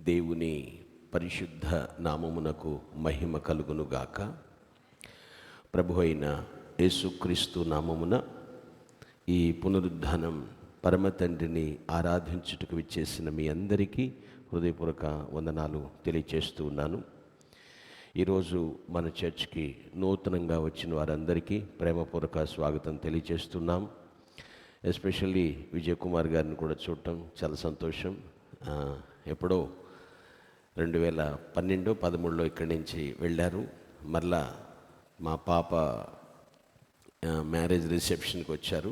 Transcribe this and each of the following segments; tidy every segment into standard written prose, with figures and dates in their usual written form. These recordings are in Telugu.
దేవుని పరిశుద్ధ నామమునకు మహిమ కలుగునుగాక. ప్రభు అయిన యేసుక్రీస్తు నామమున ఈ పునరుద్ధానం పరమ తండ్రిని ఆరాధించుటకు విచ్చేసిన మీ అందరికీ హృదయపూర్వక వందనాలు తెలియచేస్తూ ఉన్నాను. ఈరోజు మన చర్చ్కి నూతనంగా వచ్చిన వారందరికీ ప్రేమపూర్వక స్వాగతం తెలియచేస్తున్నాం. ఎస్పెషల్లీ విజయ్ కుమార్ గారిని కూడా చూడటం చాలా సంతోషం. ఎప్పుడో 2012-13లో ఇక్కడి నుంచి వెళ్ళారు. మరలా మా పాప మ్యారేజ్ రిసెప్షన్కి వచ్చారు.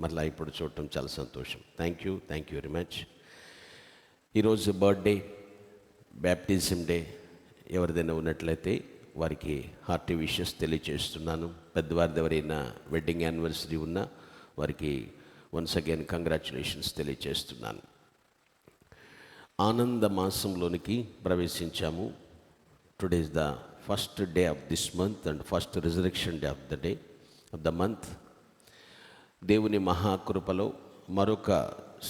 మరలా ఇప్పుడు చూడటం చాలా సంతోషం. Thank you very much. ఈరోజు బర్త్డే, బ్యాప్టిజం డే ఎవరిదైనా ఉన్నట్లయితే వారికి హార్టీ విషెస్ తెలియచేస్తున్నాను. పెద్దవారిది ఎవరైనా వెడ్డింగ్ యానివర్సరీ ఉన్నా వారికి వన్స్ అగైన్ కంగ్రాచులేషన్స్ తెలియచేస్తున్నాను. ఆనంద మాసంలోనికి ప్రవేశించాము. Today is the first day of this month and first resurrection day of the month. దేవుని మహాకృపలో మరొక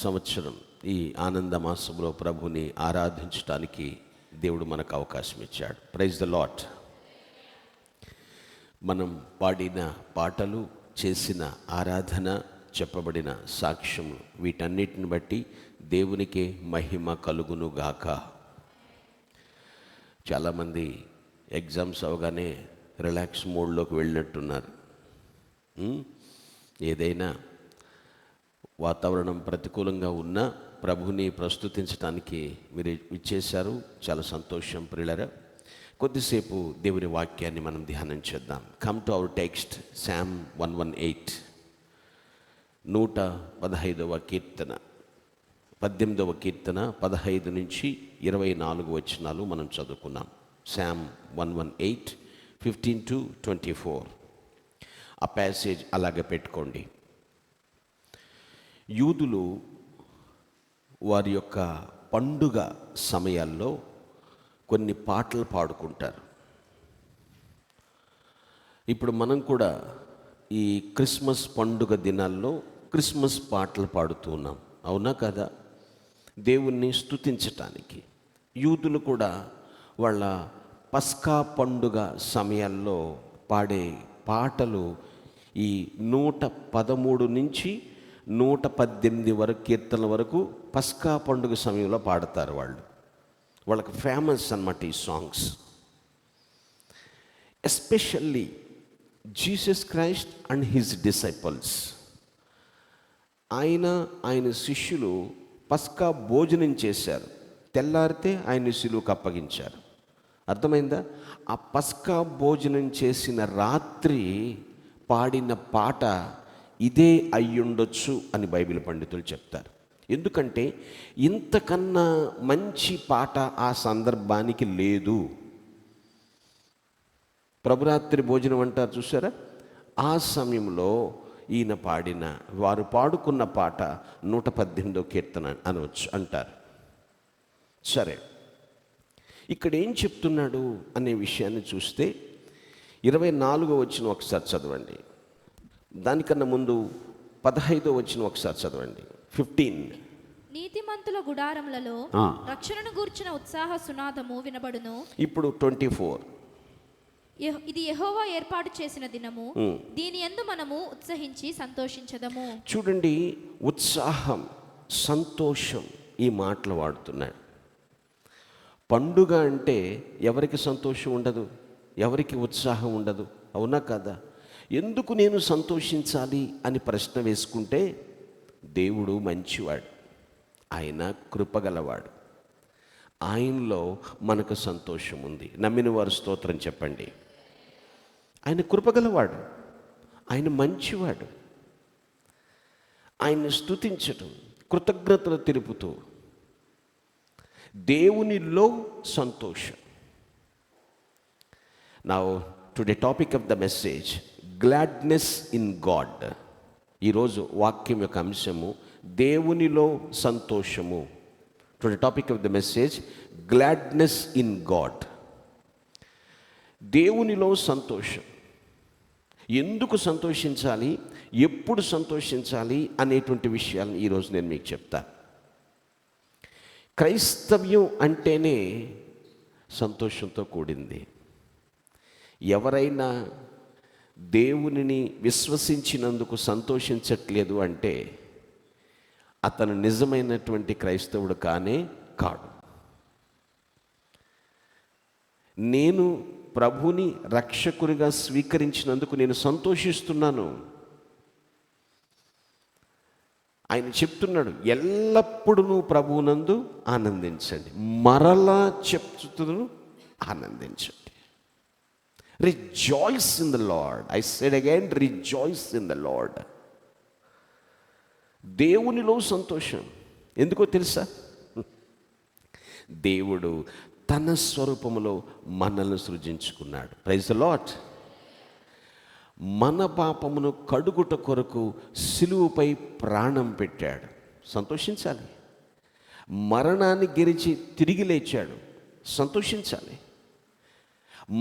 సంవత్సరం ఈ ఆనంద మాసంలో ప్రభుని ఆరాధించడానికి దేవుడు మనకు అవకాశం ఇచ్చాడు. Praise the lord. మనం పాడిన పాటలు, చేసిన ఆరాధన, చెప్పబడిన సాక్ష్యం, వీటన్నిటిని బట్టి దేవునికే మహిమ కలుగునుగాక. చాలామంది ఎగ్జామ్స్ అవగానే రిలాక్స్ మోడ్లోకి వెళ్ళినట్టున్నారు. ఏదైనా వాతావరణం ప్రతికూలంగా ఉన్నా ప్రభుని ప్రస్తుతించడానికి మీరు ఇచ్చేశారు. చాలా సంతోషం ప్రియులారా. కొద్దిసేపు దేవుని వాక్యాన్ని మనం ధ్యానం చేద్దాం. Come to our text, psalm 118, 115వ కీర్తన, 18వ కీర్తన 15 నుంచి 24 వచనాలు మనం చదువుకున్నాం. Psalm 118, 15 to 24. ఆ ప్యాసేజ్ అలాగే పెట్టుకోండి. యూదులు వారి యొక్క పండుగ సమయాల్లో కొన్ని పాటలు పాడుకుంటారు. ఇప్పుడు మనం కూడా ఈ క్రిస్మస్ పండుగ దినాల్లో క్రిస్మస్ పాటలు పాడుతూ ఉన్నాం, అవునా కదా? దేవుణ్ణి స్తుతించటానికి. యూదులు కూడా వాళ్ళ పస్కా పండుగ సమయాల్లో పాడే పాటలు ఈ 113 నుంచి 118 వరకు కీర్తనల వరకు పస్కా పండుగ సమయంలో పాడతారు. వాళ్ళకి ఫేమస్ అన్నమాట ఈ songs. Especially Jesus Christ and his disciples, ఆయన శిష్యులు పస్కా భోజనం చేశారు. తెల్లారితే ఆయన్ని సిలువకు అప్పగించారు. అర్థమైందా? ఆ పస్కా భోజనం చేసిన రాత్రి పాడిన పాట ఇదే అయ్యుండొచ్చు అని బైబిల్ పండితులు చెప్తారు. ఎందుకంటే ఇంతకన్నా మంచి పాట ఆ సందర్భానికి లేదు. ప్రభురాత్రి భోజనం అంటారు చూసారా? ఆ సమయంలో ఈయన పాడిన, వారు పాడుకున్న పాట 118వ కీర్తన అనవచ్చు అంటారు. సరే, ఇక్కడ ఏం చెప్తున్నాడు అనే విషయాన్ని చూస్తే 24వ వచనం ఒకసారి చదవండి. దానికన్నా ముందు 15వ వచనం ఒకసారి చదవండి. 15. నీతిమంతుల గుడారములలో రక్షణను గూర్చిన ఉత్సాహ సునాదము వినబడును. ఇప్పుడు 24. ఇది యెహోవా ఏర్పాటు చేసిన దినము, దీని యందు మనము ఉత్సహించి సంతోషించదము. చూడండి, ఉత్సాహం, సంతోషం, ఈ మాటలు వాడుతున్నాడు. పండుగ అంటే ఎవరికి సంతోషం ఉండదు, ఎవరికి ఉత్సాహం ఉండదు, అవునా కదా? ఎందుకు నేను సంతోషించాలి అని ప్రశ్న వేసుకుంటే, దేవుడు మంచివాడు, ఆయన కృపగలవాడు, ఆయనలో మనకు సంతోషం ఉంది. నమ్మిన వారు స్తోత్రం చెప్పండి. ఆయన కృపగలవాడు, ఆయన మంచివాడు. ఆయన్ని స్తుతించటం, కృతజ్ఞతలు తెలుపుతూ దేవునిలో సంతోషం. Now today topic of the message, gladness in God. ఈరోజు వాక్యం యొక్క అంశము దేవునిలో సంతోషము. Today topic of the message, gladness in God. దేవునిలో సంతోషం. ఎందుకు సంతోషించాలి, ఎప్పుడు సంతోషించాలి అనేటువంటి విషయాలను ఈరోజు నేను మీకు చెప్తాను. క్రైస్తవ్యం అంటేనే సంతోషంతో కూడింది. ఎవరైనా దేవునిని విశ్వసించినందుకు సంతోషించట్లేదు అంటే అతను నిజమైనటువంటి క్రైస్తవుడు కాడు. నేను ప్రభుని రక్షకునిగా స్వీకరించినందుకు నేను సంతోషిస్తున్నాను. ఆయన చెప్తున్నాడు, ఎల్లప్పుడూ ప్రభువునందు ఆనందించండి. మరలా చెప్తున్నాను, ఆనందించండి. Rejoice in the lord. I said again, rejoice in the lord. దేవునిలో సంతోషం. ఎందుకో తెలుసా? దేవుడు తన స్వరూపములో మనల్ని సృజించుకున్నాడు. Praise the lord. మన పాపమును కడుగుట కొరకు సిలువపై ప్రాణం పెట్టాడు. సంతోషించాలి. మరణాన్ని గెలిచి తిరిగి లేచాడు. సంతోషించాలి.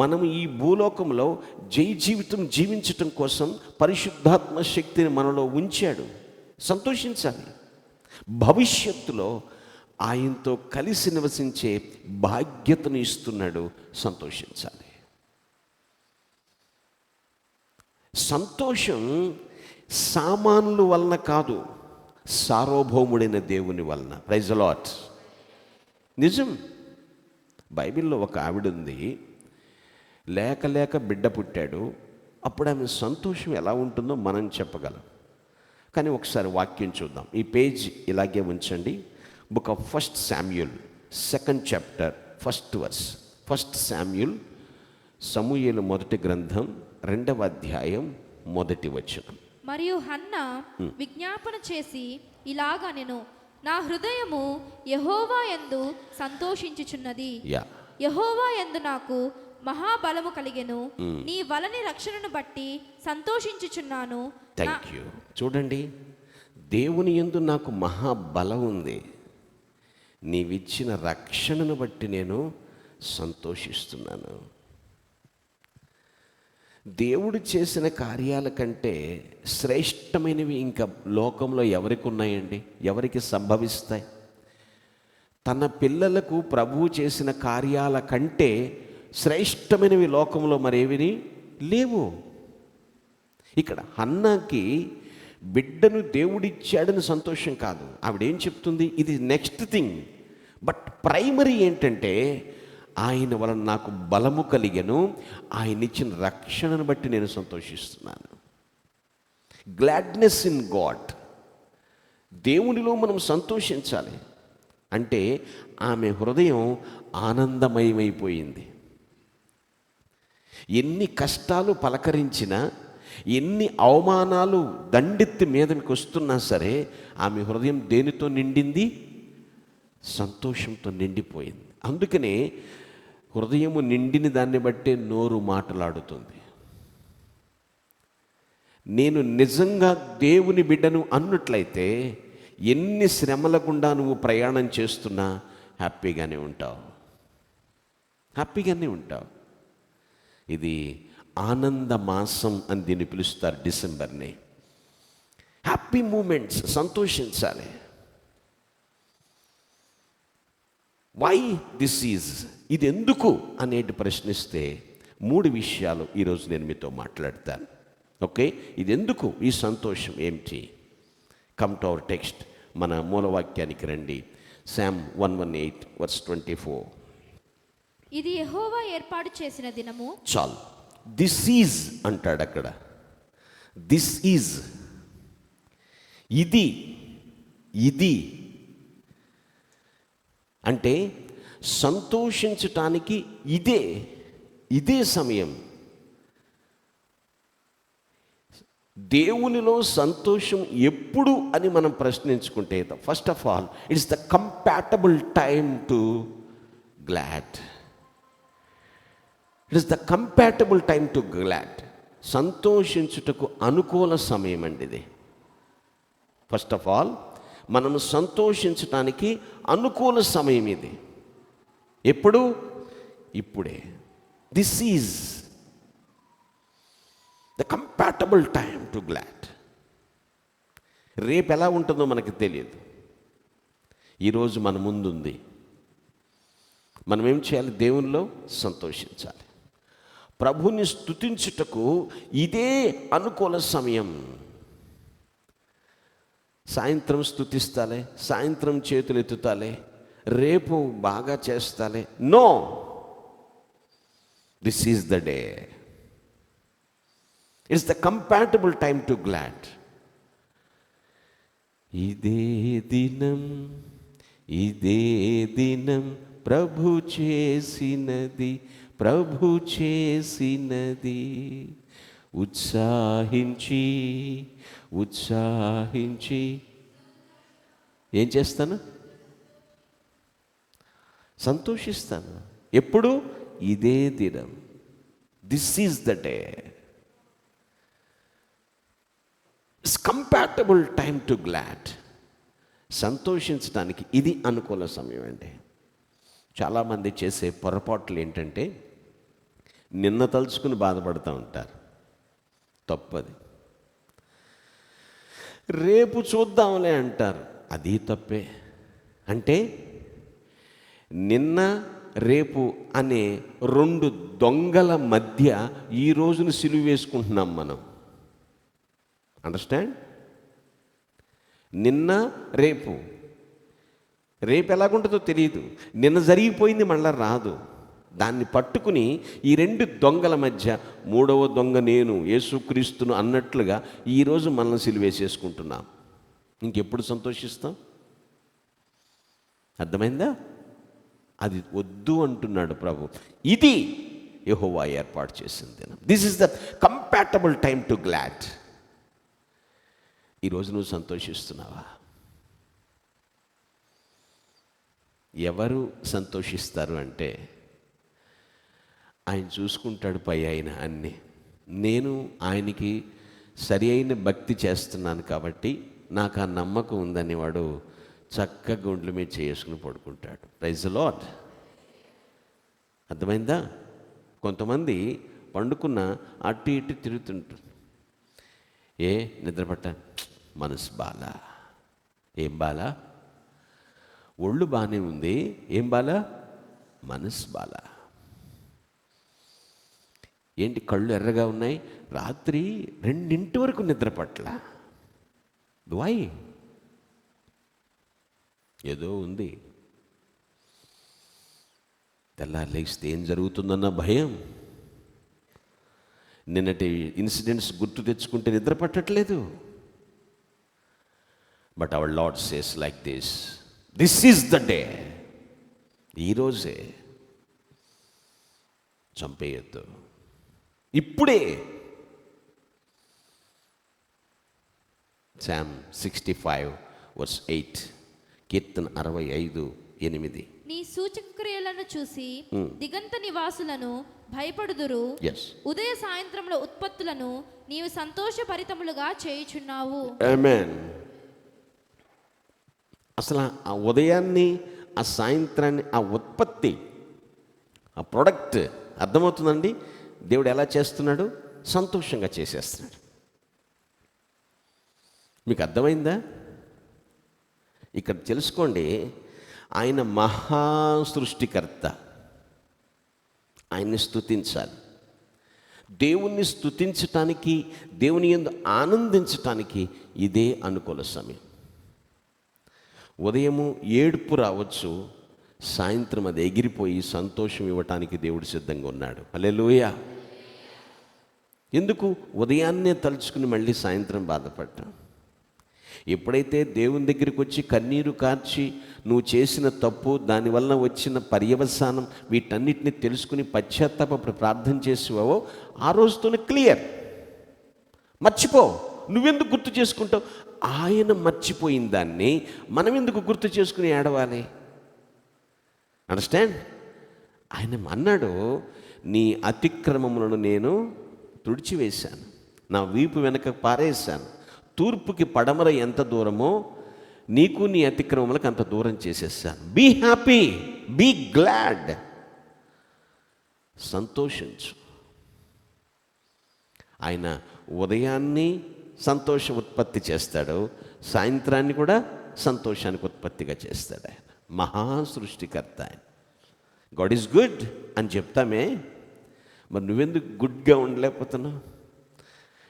మనం ఈ భూలోకంలో జై జీవితం జీవించటం కోసం పరిశుద్ధాత్మ శక్తిని మనలో ఉంచాడు. సంతోషించాలి. భవిష్యత్తులో ఆయనతో కలిసి నివసించే భాగ్యతను ఇస్తున్నాడు. సంతోషించాలి. సంతోషం సామాన్లు వలన కాదు, సార్వభౌముడైన దేవుని వలన. Praise the lord. నిజం. బైబిల్లో ఒక ఆవిడ ఉంది, లేక బిడ్డ పుట్టాడు. అప్పుడు ఆమె సంతోషం ఎలా ఉంటుందో మనం చెప్పగలం. కానీ ఒకసారి వాక్యం చూద్దాం. ఈ పేజ్ ఇలాగే ఉంచండి. Book of 1 Samuel 2nd chapter 1st verse. 1 Samuel, సమూయేలు మొదటి గ్రంథం 2వ అధ్యాయం 1వ వచనం. మరియు హన్నా విజ్ఞాపన చేసి ఇలాగా, నేను నా హృదయము యెహోవా యందు సంతోషించుచున్నది. యెహోవా యందు నాకు మహాబలము కలిగెను. నీ వలని రక్షణను బట్టి సంతోషించుచున్నాను. Thank you. చూడండి, దేవుని యందు నాకు మహాబలం ఉంది. నీవిచ్చిన రక్షణను బట్టి నేను సంతోషిస్తున్నాను. దేవుడు చేసిన కార్యాల కంటే శ్రేష్టమైనవి ఇంకా లోకంలో ఎవరికి ఉన్నాయండి? ఎవరికి సంభవిస్తాయి? తన పిల్లలకు ప్రభువు చేసిన కార్యాల కంటే శ్రేష్టమైనవి లోకంలో మరేవిని లేవు. ఇక్కడ హన్నాకి బిడ్డను దేవుడిచ్చాడని సంతోషం కాదు. ఆవిడేం చెప్తుంది? ఇది నెక్స్ట్ థింగ్. బట్ ప్రైమరీ ఏంటంటే, ఆయన వలన నాకు బలము కలిగెను, ఆయన ఇచ్చిన రక్షణను బట్టి నేను సంతోషిస్తున్నాను. Gladness in God. దేవునిలో మనం సంతోషించాలి. అంటే ఆమె హృదయం ఆనందమయమైపోయింది. ఎన్ని కష్టాలు పలకరించినా, ఎన్ని అవమానాలు దండెత్తి మీదకి వస్తున్నా సరే, ఆమె హృదయం దేనితో నిండింది? సంతోషంతో నిండిపోయింది. అందుకనే హృదయము నిండిన దాన్ని బట్టే నోరు మాటలాడుతుంది. నేను నిజంగా దేవుని బిడ్డను అన్నట్లయితే ఎన్ని శ్రమల గుండా నువ్వు ప్రయాణం చేస్తున్నా హ్యాపీగానే ఉంటావు. ఇది ఆనంద మాసం అని దీన్ని పిలుస్తారు, డిసెంబర్ని. హ్యాపీ మూమెంట్స్, సంతోషించాలి. వై దిస్ ఈజ్, ఇది ఎందుకు అనేటి ప్రశ్నిస్తే 3 విషయాలు ఈరోజు నేను మీతో మాట్లాడతాను. ఓకే, ఇది ఎందుకు, ఈ సంతోషం ఏమిటి? Come to our text. మన మూలవాక్యానికి రండి. Psalm 118 verse 24. ఇది యెహోవా ఏర్పాటు చేసిన దినము. చాలు. దిస్ ఈజ్ అంటాడు అక్కడ. దిస్ ఈజ్, ఇది అంటే సంతోషించటానికి ఇదే సమయం. దేవునిలో సంతోషం ఎప్పుడు అని మనం ప్రశ్నించుకుంటే, first of all it's the compatible time to glad. It is the compatible time to glad. సంతోషించుటకు అనుకూల సమయం అండి ఇది. ఫస్ట్ ఆఫ్ ఆల్ మనము సంతోషించటానికి అనుకూల సమయం ఇది. ఎప్పుడు? ఇప్పుడే. This is the compatible time to glad. రేపు ఎలా ఉంటుందో మనకు తెలియదు. ఈరోజు మన ముందుంది. మనం ఏం చేయాలి? దేవునిలో సంతోషించాలి. ప్రభుని స్తుతించుటకు ఇదే అనుకూల సమయం. సాయంత్రం స్తుతిస్తాలే, సాయంత్రం చేతులు ఎత్తుతాలే, రేపు బాగా చేస్తాలే. No, this is the day. It's the compatible time to glad. ఇదే దినం, ఇదే దినం ప్రభు చేసినది, ప్రభు చేసినది. ఉత్సాహించి ఉత్సాహించి ఏం చేస్తాను? సంతోషిస్తాను. ఎప్పుడు? ఇదే దినం. This is the day. It's compatible time to glad. సంతోషించడానికి ఇది అనుకూల సమయం అండి. చాలామంది చేసే పొరపాట్లు ఏంటంటే నిన్న తలుచుకుని బాధపడుతూ ఉంటారు. తప్పది. రేపు చూద్దాంలే అంటారు. అది తప్పే. అంటే నిన్న రేపు అనే రెండు దొంగల మధ్య ఈ రోజును సిలువ వేసుకుంటున్నాం మనం. అండర్స్టాండ్? నిన్న రేపు, రేపు ఎలాగుంటుందో తెలియదు. నిన్న జరిగిపోయింది మళ్ళా రాదు. దాన్ని పట్టుకుని ఈ రెండు దొంగల మధ్య మూడవ దొంగ నేను, యేసుక్రీస్తును అన్నట్లుగా ఈరోజు మనల్ని సిలువేసేసుకుంటున్నాం. ఇంకెప్పుడు సంతోషిస్తాం? అర్థమైందా? అది వద్దు అంటున్నాడు ప్రభు. ఇది యెహోవా ఏర్పాటు చేసిన దినం. This is the compatible time to glad. ఈరోజు నువ్వు సంతోషిస్తున్నావా? ఎవరు సంతోషిస్తారు అంటే ఆయన చూసుకుంటాడు పై ఆయన అన్నీ. నేను ఆయనకి సరి అయిన భక్తి చేస్తున్నాను కాబట్టి నాకు ఆ నమ్మకం ఉందని వాడు చక్కగా గుండ్ల మీద చేసుకుని పడుకుంటాడు. Praise the lord. అర్థమైందా? కొంతమంది పండుకున్న అటు ఇటు తిరుగుతుంటారు. ఏ నిద్రపట్ట, మనసు బాలా. ఏం బాలా? ఒళ్ళు బాగానే ఉంది. ఏం బాలా? మనసు బాలా. ఏంటి కళ్ళు ఎర్రగా ఉన్నాయి? రాత్రి 2 వరకు నిద్ర పట్ల. వై? ఏదో ఉంది. తెల్లారి లేస్తే ఏం జరుగుతుందన్న భయం. నిన్నటి ఇన్సిడెంట్స్ గుర్తు తెచ్చుకుంటే నిద్ర పట్టట్లేదు. But our Lord says like this, this is the day. ఈరోజే చంపేయొద్దు, ఇప్పుడే. Psalm 65:8, కీర్తన 65:8. నీ సూచక క్రియలను చూసి దిగంత నివాసులను భయపడుదురు. ఉదయ సాయంత్రముల ఉత్పత్తులను నీవు సంతోషభరితములుగా చేయుచున్నావు. ఆమేన్. అసలు ఆ ఉదయాన్ని, ఆ సాయంత్రాన్ని, ఆ ఉత్పత్తి, ఆ ప్రొడక్ట్ అర్థమవుతుందండి. దేవుడు ఎలా చేస్తున్నాడు? సంతోషంగా చేసేస్తున్నాడు. మీకు అర్థమైందా? ఇక్కడ తెలుసుకోండి, ఆయన మహా సృష్టికర్త. ఆయన్ని స్తుతించాలి. దేవుణ్ణి స్తుతించటానికి, దేవుని యందు ఆనందించటానికి ఇదే అనుకూల సమయం. ఉదయము ఏడుపు రావచ్చు, సాయంత్రం అది ఎగిరిపోయి సంతోషం ఇవ్వటానికి దేవుడు సిద్ధంగా ఉన్నాడు. హల్లెలూయా. ఎందుకు ఉదయాన్నే తలుచుకుని మళ్ళీ సాయంత్రం బాధపడ్డాం? ఎప్పుడైతే దేవుని దగ్గరికి వచ్చి కన్నీరు కార్చి నువ్వు చేసిన తప్పు, దానివల్ల వచ్చిన పర్యవసానం, వీటన్నిటిని తెలుసుకుని పశ్చాత్తాపడి ప్రార్థన చేసేవావో ఆ రోజుతోనే క్లియర్. మర్చిపో. నువ్వెందుకు గుర్తు చేసుకుంటావు? ఆయన మర్చిపోయిన దాన్ని మనం ఎందుకు గుర్తు చేసుకుని ఏడవాలి? అండర్స్టాండ్? ఆయన అన్నాడు, నీ అతిక్రమములను నేను తుడిచివేశాను, నా వీపు వెనక పారేశాను. తూర్పుకి పడమర ఎంత దూరమో నీకు నీ అతిక్రమములకు అంత దూరం చేసేసాను. Be happy, be glad. సంతోషించు. ఆయన ఉదయాన్ని సంతోష ఉత్పత్తి చేస్తాడు, సాయంత్రాన్ని కూడా సంతోషానికి ఉత్పత్తిగా చేస్తాడు ఆయన. మహా సృష్టికర్త ఆయన. గాడ్ ఈజ్ గుడ్ అని చెప్తామే, మరి నువ్వెందుకు గుడ్గా ఉండలేకపోతున్నావు?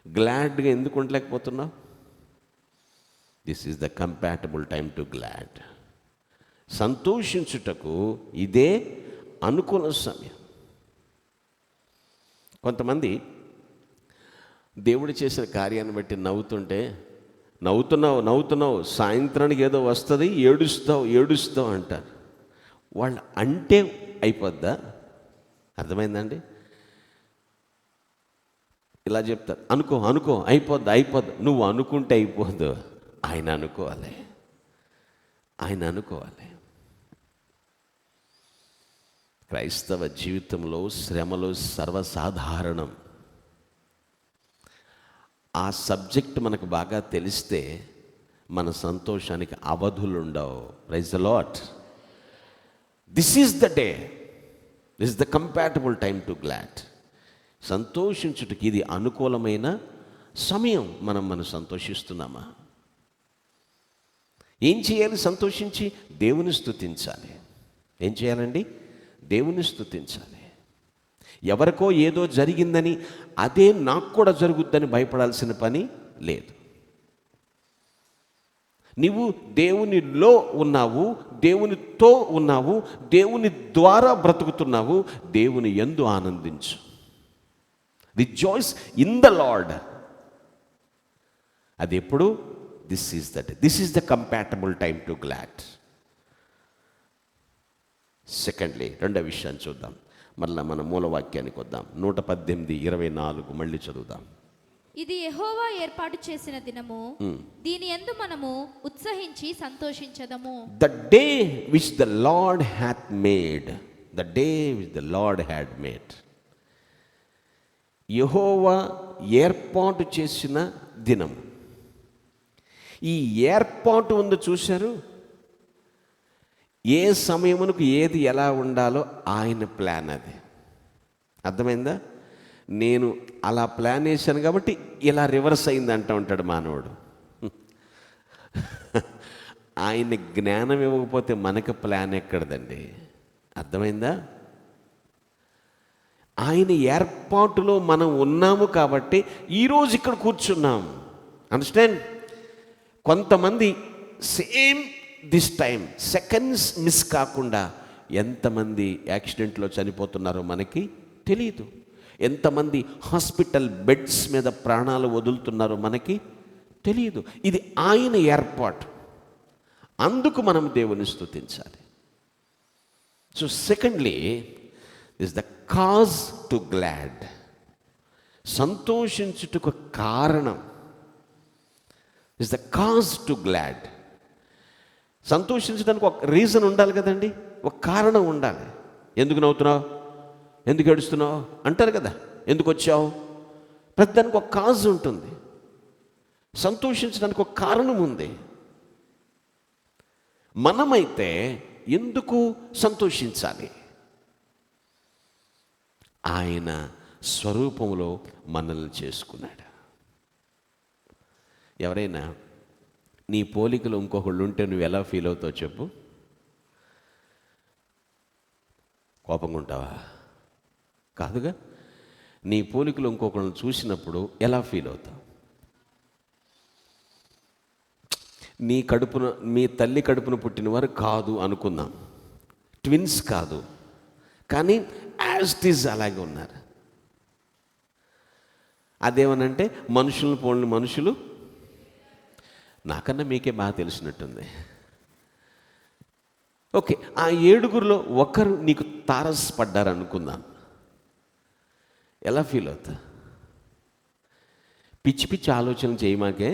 గ్లాడ్గా ఎందుకు ఉండలేకపోతున్నావు? This is the compatible time to glad. సంతోషించుటకు ఇదే అనుకూల సమయం. కొంతమంది దేవుడు చేసిన కార్యాన్ని బట్టి నవ్వుతున్నావు, సాయంత్రానికి ఏదో వస్తుంది, ఏడుస్తావు అంటారు. వాళ్ళు అంటే అయిపోద్దా? అర్థమైందండి? ఇలా చెప్తారు, అనుకో అయిపోద్ది. నువ్వు అనుకుంటే అయిపోద్దు, ఆయన అనుకోవాలి. క్రైస్తవ జీవితంలో శ్రమలు సర్వసాధారణం. ఆ సబ్జెక్ట్ మనకు బాగా తెలిస్తే మన సంతోషానికి అవధులు ఉండవు. Praise the Lord. This is the day, this is the compatible time to glad. సంతోషించుటకి ఇది అనుకూలమైన సమయం. మనం సంతోషిస్తున్నామా? ఏం చేయాలి? సంతోషించి దేవుని స్తుతించాలి. ఏం చేయాలండి? దేవుని స్తుతించాలి. ఎవరికో ఏదో జరిగిందని అదే నాకు కూడా జరుగుద్దని భయపడాల్సిన పని లేదు. నీవు దేవునిలో ఉన్నావు, దేవునితో ఉన్నావు, దేవుని ద్వారా బ్రతుకుతున్నావు. దేవుని యందు ఆనందించు. Rejoice in the Lord. అది ఎప్పుడు? This is the compatible time to glad. Secondly, రెండో విషయాన్ని చూద్దాం. మళ్ళీ మన మూలవాక్యానికి వద్దాం. 118:24 మళ్ళీ చదువుదాం. ఇది యెహోవా ఏర్పాటు చేసిన దినము, దీని యందు మనము ఉత్సహించి సంతోషించదము. The day which the Lord hath made, the day which the Lord had made. యెహోవా ఏర్పాటు చేసిన దినం. ఈ ఏర్పాటు ఉంది చూశారు. ఏ సమయమునకు ఏది ఎలా ఉండాలో ఆయన ప్లాన్ అది. అర్థమైందా? నేను అలా ప్లాన్ వేశాను కాబట్టి ఇలా రివర్స్ అయింది అంటూ ఉంటాడు మానవుడు. ఆయన జ్ఞానం ఇవ్వకపోతే మనకు ప్లాన్ ఎక్కడదండి? అర్థమైందా? ఆయన ఏర్పాటులో మనం ఉన్నాము కాబట్టి ఈరోజు ఇక్కడ కూర్చున్నాం. అండర్స్టాండ్? కొంతమంది same this time seconds miss కాకుండా ఎంతమంది యాక్సిడెంట్లో చనిపోతున్నారో మనకి తెలియదు. ఎంతమంది హాస్పిటల్ బెడ్స్ మీద ప్రాణాలు వదులుతున్నారో మనకి తెలియదు. ఇది ఆయన ఏర్పాటు. అందుకు మనం దేవుని స్తుతించాలి. So secondly is the cause to glad. సంతోషించుటకు కారణం. Is the cause to glad. సంతోషించడానికి ఒక రీజన్ ఉండాలి కదండి, ఒక కారణం ఉండాలి. ఎందుకు నవ్వుతున్నావు, ఎందుకు ఏడుస్తున్నావు అంటారు కదా. ఎందుకు వచ్చావు? ప్రతిదానికి ఒక కాజ్ ఉంటుంది. సంతోషించడానికి ఒక కారణం ఉంది. మనమైతే ఎందుకు సంతోషించాలి? ఆయన స్వరూపంలో మనల్ని చేసుకున్నాడు. ఎవరైనా నీ పోలికలు ఇంకొకళ్ళు ఉంటే నువ్వు ఎలా ఫీల్ అవుతావు చెప్పు? కోపంగా ఉంటావా? కాదుగా. నీ పోలికలు ఇంకొకళ్ళని చూసినప్పుడు ఎలా ఫీల్ అవుతావు? మీ తల్లి కడుపున పుట్టినవారు కాదు అనుకుందాం, ట్విన్స్ కాదు, కానీ యాజ్ ఇట్ ఈజ్ అలాగే ఉన్నారు. అదేమనంటే మనుషులను పోలిన మనుషులు. నాకన్నా మీకే బాగా తెలిసినట్టుంది. ఓకే, ఆ 7గురిలో ఒకరు నీకు తారసపడ్డారు అనుకుందాం, ఎలా ఫీల్ అవుతా? పిచ్చి పిచ్చి ఆలోచనలు చేయమాకే.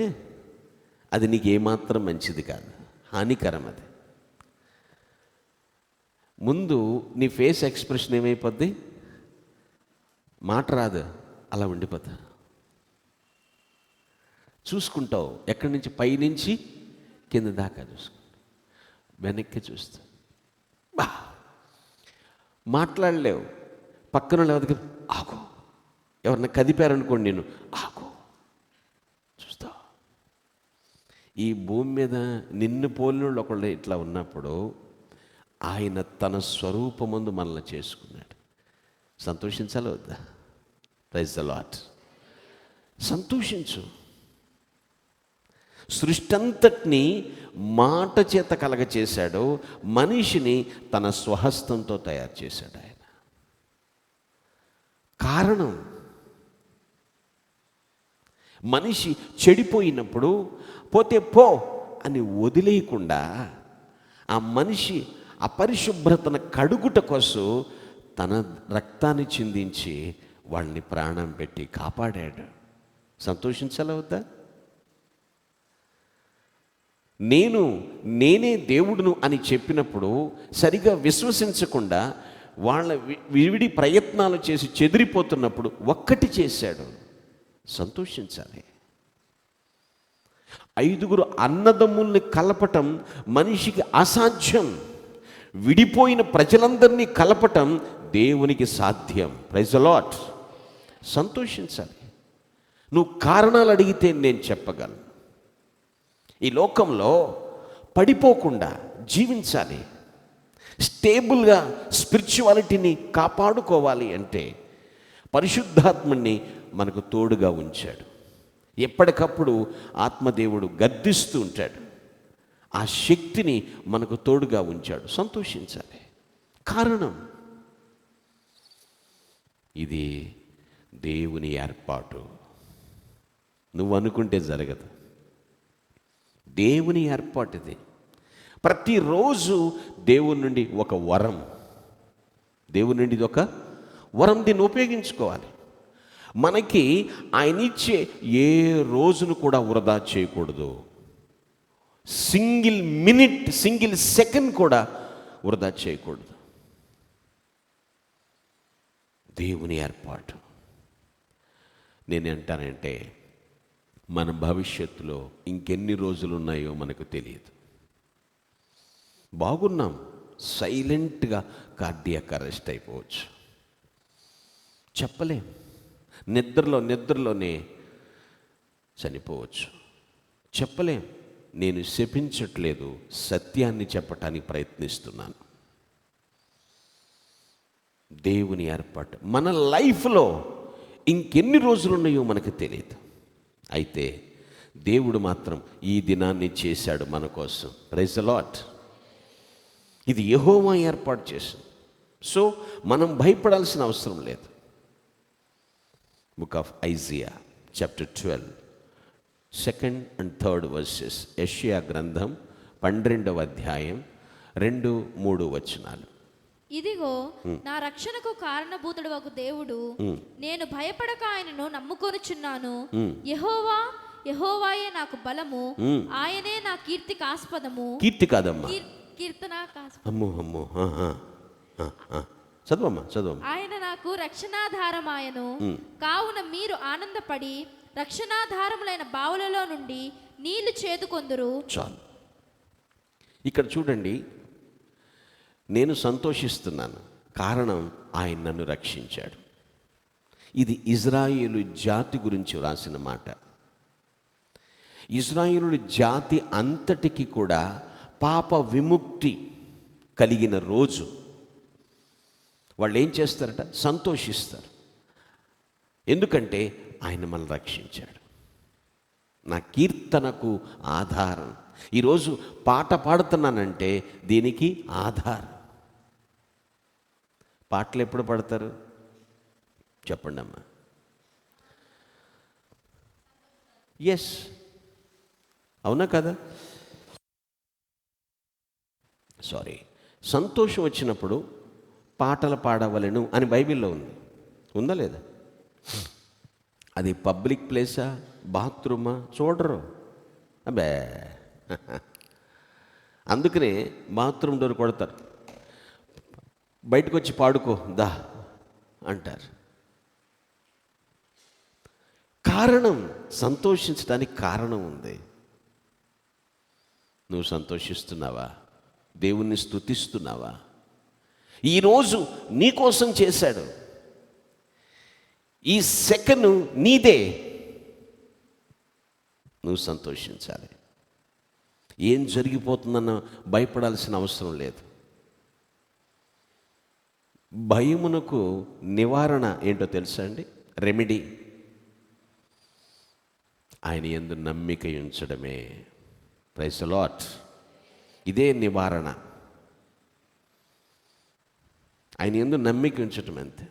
అది నీకు ఏమాత్రం మంచిది కాదు, హానికరం. అది ముందు నీ ఫేస్ ఎక్స్ప్రెషన్ ఏమైపోద్ది? మాట రాదు, అలా ఉండిపోతా. చూసుకుంటావు, ఎక్కడి నుంచి పైనుంచి కింద దాకా చూసుకుంటావు, వెనక్కి చూస్తా. బా మాట్లాడలేవు. పక్కన ఎవరికి ఆగు, ఎవరన్నా కదిపారనుకోండి, నేను ఆగు చూస్తావు. ఈ భూమి మీద నిన్ను పోలినోళ్ళు ఒకళ్ళు ఇట్లా ఉన్నప్పుడు ఆయన తన స్వరూపమందు మనల్ని చేసుకున్నాడు. సంతోషించాలి వద్దా? Praise the Lord. సంతోషించు. సృష్టి అంతటినీ మాట చేత కలగచేశాడు, మనిషిని తన స్వహస్తంతో తయారు చేశాడు ఆయన. కారణం, మనిషి చెడిపోయినప్పుడు పోతే పో అని వదిలేయకుండా ఆ మనిషి అపరిశుభ్రతను కడుగుట కోసం తన రక్తాన్ని చిందించి వాళ్ళని ప్రాణం పెట్టి కాపాడాడు. సంతోషించాలా వద్దా? నేనే దేవుడును అని చెప్పినప్పుడు సరిగా విశ్వసించకుండా వాళ్ళ వివిడి ప్రయత్నాలు చేసి చెదిరిపోతున్నప్పుడు ఒక్కటి చేశాడు. సంతోషించాలి. 5 అన్నదమ్ముల్ని కలపటం మనిషికి అసాధ్యం. విడిపోయిన ప్రజలందరినీ కలపటం దేవునికి సాధ్యం. Praise the Lord. సంతోషించాలి. నువ్వు కారణాలు అడిగితే నేను చెప్పగలను. ఈ లోకంలో పడిపోకుండా జీవించాలి, స్టేబుల్గా స్పిరిచువాలిటీని కాపాడుకోవాలి అంటే పరిశుద్ధాత్మని మనకు తోడుగా ఉంచాడు. ఎప్పటికప్పుడు ఆత్మదేవుడు గద్దిస్తూ ఉంటాడు. ఆ శక్తిని మనకు తోడుగా ఉంచాడు. సంతోషించాలి. కారణం, ఇది దేవుని ఏర్పాటు. నువ్వు అనుకుంటే జరగదు. దేవుని ఏర్పాటు ఇది. ప్రతిరోజు దేవుని నుండి ఒక వరం, దేవుని నుండి ఇది ఒక వరం. దీన్ని ఉపయోగించుకోవాలి. మనకి ఆయన ఇచ్చే ఏ రోజును కూడా వృధా చేయకూడదు. సింగిల్ మినిట్, సింగిల్ సెకండ్ కూడా వృధా చేయకూడదు. దేవుని ఏర్పాటు. నేనేంటానంటే మన భవిష్యత్తులో ఇంకెన్ని రోజులు ఉన్నాయో మనకు తెలియదు. బాగున్నాం, సైలెంట్గా కార్డియాక్ అరెస్ట్ అయిపోవచ్చు. చెప్పలేం. నిద్రలోనే చనిపోవచ్చు. చెప్పలేం. నేను శపించట్లేదు, సత్యాన్ని చెప్పటానికి ప్రయత్నిస్తున్నాను. దేవుని ఏర్పాటు. మన లైఫ్లో ఇంకెన్ని రోజులు ఉన్నాయో మనకు తెలియదు. అయితే దేవుడు మాత్రం ఈ దినాన్ని చేశాడు మన కోసం. Praise the lord. ఇది యెహోవా ఏర్పాటు చేసింది. సో మనం భయపడాల్సిన అవసరం లేదు. Book of Isaiah chapter 12 2nd and 3rd verses. యెషయా గ్రంథం 12వ అధ్యాయం 2-3 వచనాలు. ఇదిగో నా రక్షణకు కారణభూతుడు ఒక దేవుడు, నేను భయపడక ఆయనను నమ్ముకొనుచున్నాను. యెహోవా, యెహోవాయే నాకు బలము, ఆయనే నా కీర్తికి ఆస్పదము. కీర్తి కాదమ్మా, కీర్తనాస్పదము. అమ్మో. చదవమ్మా. ఆయన నాకు రక్షణాధారమాయను. కావున మీరు ఆనందపడి రక్షణాధారములైన బావులలో నుండి నీళ్లు చేదుకొందురు. చాలు. ఇక్కడ చూడండి, నేను సంతోషిస్తున్నాను. కారణం, ఆయన నన్ను రక్షించాడు. ఇది ఇజ్రాయేలు జాతి గురించి వ్రాసిన మాట. ఇజ్రాయేలు జాతి అంతటికి కూడా పాప విముక్తి కలిగిన రోజు. వాళ్ళు ఏం చేస్తారట? సంతోషిస్తారు. ఎందుకంటే ఆయన మనల్ని రక్షించాడు. నా కీర్తనకు ఆధారం. ఈరోజు పాట పాడుతున్నానంటే దీనికి ఆధారం. పాటలు ఎప్పుడు పాడతారు చెప్పండి అమ్మా? ఎస్, అవునా కదా? సారీ, సంతోషం వచ్చినప్పుడు పాటలు పాడవలెను అని బైబిల్లో ఉంది. ఉందా లేదా? అది పబ్లిక్ ప్లేసా, బాత్రూమా చూడరు. అబ్బే, అందుకనే బాత్రూమ్ డోర్ కొడతారు. బయటకు వచ్చి పాడుకో దా అంటారు. కారణం, సంతోషించడానికి కారణం ఉంది. నువ్వు సంతోషిస్తున్నావా? దేవుణ్ణి స్తుతిస్తున్నావా? ఈరోజు నీ కోసం చేశాడు. ఈ సెకను నీదే. నువ్వు సంతోషించాలి. ఏం జరిగిపోతుందన్న భయపడాల్సిన అవసరం లేదు. భయమునకు నివారణ ఏంటో తెలుసా అండి? రెమెడీ ఆయన యందు నమ్మిక ఉంచడమే. Praise the lord. ఇదే నివారణ. ఆయన యందు నమ్మిక ఉంచటం అంతే.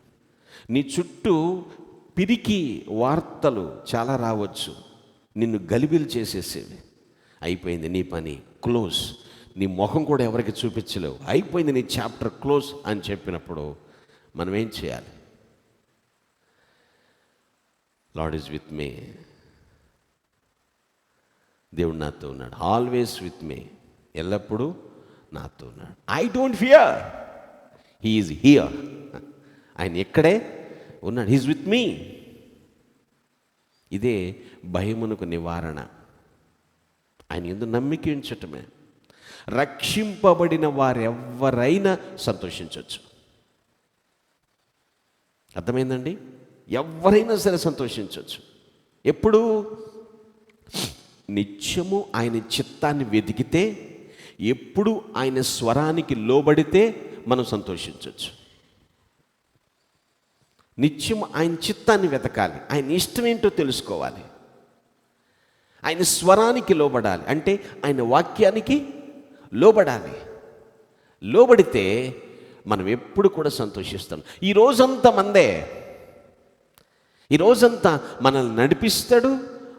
నీ చుట్టూ పిరికి వార్తలు చాలా రావచ్చు, నిన్ను గలిబిలు చేసేసేవి. అయిపోయింది నీ పని, క్లోజ్. నీ ముఖం కూడా ఎవరికి చూపించలేవు, అయిపోయింది నీ చాప్టర్ క్లోజ్ అని చెప్పినప్పుడు మనం ఏం చేయాలి? Lord is with me. దేవుడు నాతో ఉన్నాడు. Always with me. ఎల్లప్పుడూ నాతో ఉన్నాడు. I don't fear, he is here. ఆయన ఎక్కడే ఉన్నాడు. He's with me. ఇదే భయమునకు నివారణ. ఆయన యందు నమ్మిక ఉంచటమే. రక్షింపబడిన వారెవ్వరైనా సంతోషించవచ్చు. అర్థమైందండి? ఎవరైనా సరే సంతోషించవచ్చు. ఎప్పుడు? నిత్యము ఆయన చిత్తాన్ని వెతికితే, ఎప్పుడు ఆయన స్వరానికి లోబడితే మనం సంతోషించవచ్చు. నిత్యం ఆయన చిత్తాన్ని వెతకాలి, ఆయన ఇష్టం ఏంటో తెలుసుకోవాలి, ఆయన స్వరానికి లోబడాలి, అంటే ఆయన వాక్యానికి లోబడాలి. లోబడితే మనం ఎప్పుడు కూడా సంతోషిస్తాం. ఈ రోజంతా మందే. ఈ రోజంతా మనల్ని నడిపిస్తాడు,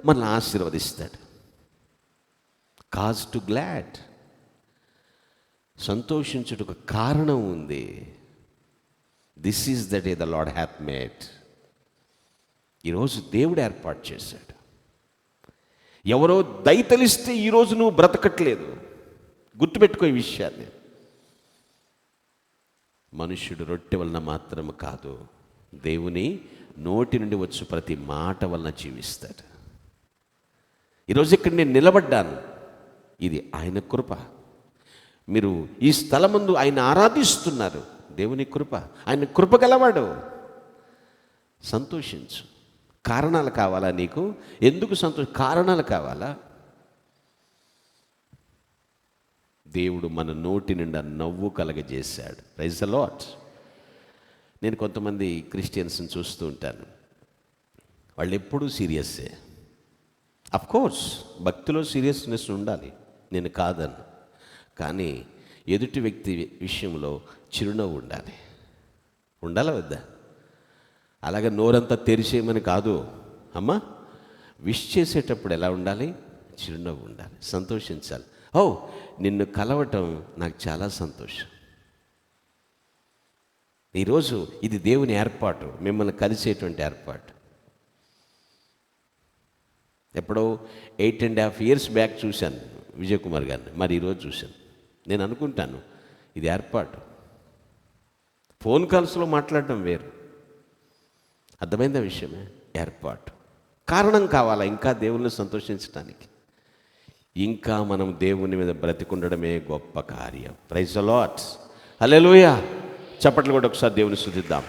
మనల్ని ఆశీర్వదిస్తాడు. Cause to glad. సంతోషించుటకు కారణం ఉంది. This is the day the Lord hath made. ఈరోజు దేవుడు ఏర్పాటు చేశాడు. ఎవరో దయతలిస్తే ఈరోజు నువ్వు బ్రతకట్లేదు. గుర్తుపెట్టుకో ఈ విషయాన్ని. మనుష్యుడు రొట్టె వలన మాత్రం కాదు, దేవుని నోటి నుండి వచ్చు ప్రతి మాట వలన జీవిస్తాడు. ఈరోజు ఇక్కడ నేను నిలబడ్డాను, ఇది ఆయన కృప. మీరు ఈ స్థలమందు ఆయన ఆరాధిస్తున్నారు, దేవుని కృప. ఆయన కృప గలవాడు. సంతోషించు. కారణాలు కావాలా నీకు? ఎందుకు కారణాలు కావాలా? దేవుడు మన నోటి నిండా నవ్వు కలగజేశాడు. Praise the lord. నేను కొంతమంది క్రిస్టియన్స్ని చూస్తూ ఉంటాను. వాళ్ళు ఎప్పుడూ సీరియస్సే. అఫ్ కోర్స్ భక్తిలో సీరియస్నెస్ ఉండాలి, నేను కాదను. కానీ ఎదుటి వ్యక్తి విషయంలో చిరునవ్వు ఉండాలి. ఉండాలా వద్దా? అలాగే నోరంతా తెరిచేయమని కాదు అమ్మా. విష్ చేసేటప్పుడు ఎలా ఉండాలి? చిరునవ్వు ఉండాలి, సంతోషించాలి. ఓ, నిన్ను కలవటం నాకు చాలా సంతోషం. ఈరోజు ఇది దేవుని ఏర్పాటు, మిమ్మల్ని కలిసేటువంటి ఏర్పాటు. ఎప్పుడో 8.5 years బ్యాక్ చూశాను విజయ్ కుమార్ గారిని, మరి ఈరోజు చూశాను. నేను అనుకుంటాను ఇది ఏర్పాటు. ఫోన్ కాల్స్లో మాట్లాడటం వేరు. అర్థమైందా విషయమే? ఏర్పాటు. కారణం కావాలా ఇంకా దేవుణ్ణి సంతోషించడానికి? ఇంకా మనం దేవుని మీద బ్రతికుండడమే గొప్ప కార్యం. Praise the Lord. హల్లెలూయా. చప్పట్లు కూడా ఒకసారి దేవుని స్తుతిద్దాం.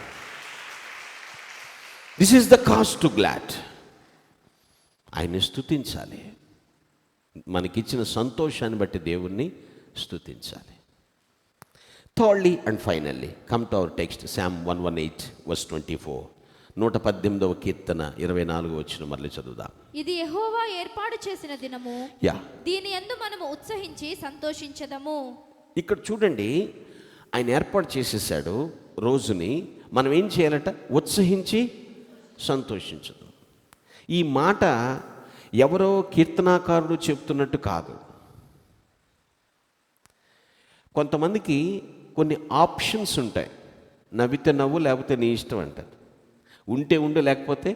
This is the cause to glad. ఆయన్ని స్తుతించాలి. మనకిచ్చిన సంతోషాన్ని బట్టి దేవుణ్ణి స్తుతించాలి. Thirdly and finally come to our text, Psalm 118 verse 24. 118వ కీర్తన 24వ వచనం మళ్ళీ చదువుదాం. ఇది యెహోవా ఏర్పాటు చేసిన దినము, దీని యందు మనము ఉత్సహించి సంతోషించదము. ఇక్కడ చూడండి, ఆయన ఏర్పాటు చేసేసాడు రోజుని. మనం ఏం చేయాలట? ఉత్సహించి సంతోషించదు. ఈ మాట ఎవరో కీర్తనాకారుడు చెప్తున్నట్టు కాదు. కొంతమందికి కొన్ని ఆప్షన్స్ ఉంటాయి. నవ్వితే నవ్వు, లేకపోతే నీ ఇష్టం అంటారు. ఉంటే ఉండు, లేకపోతే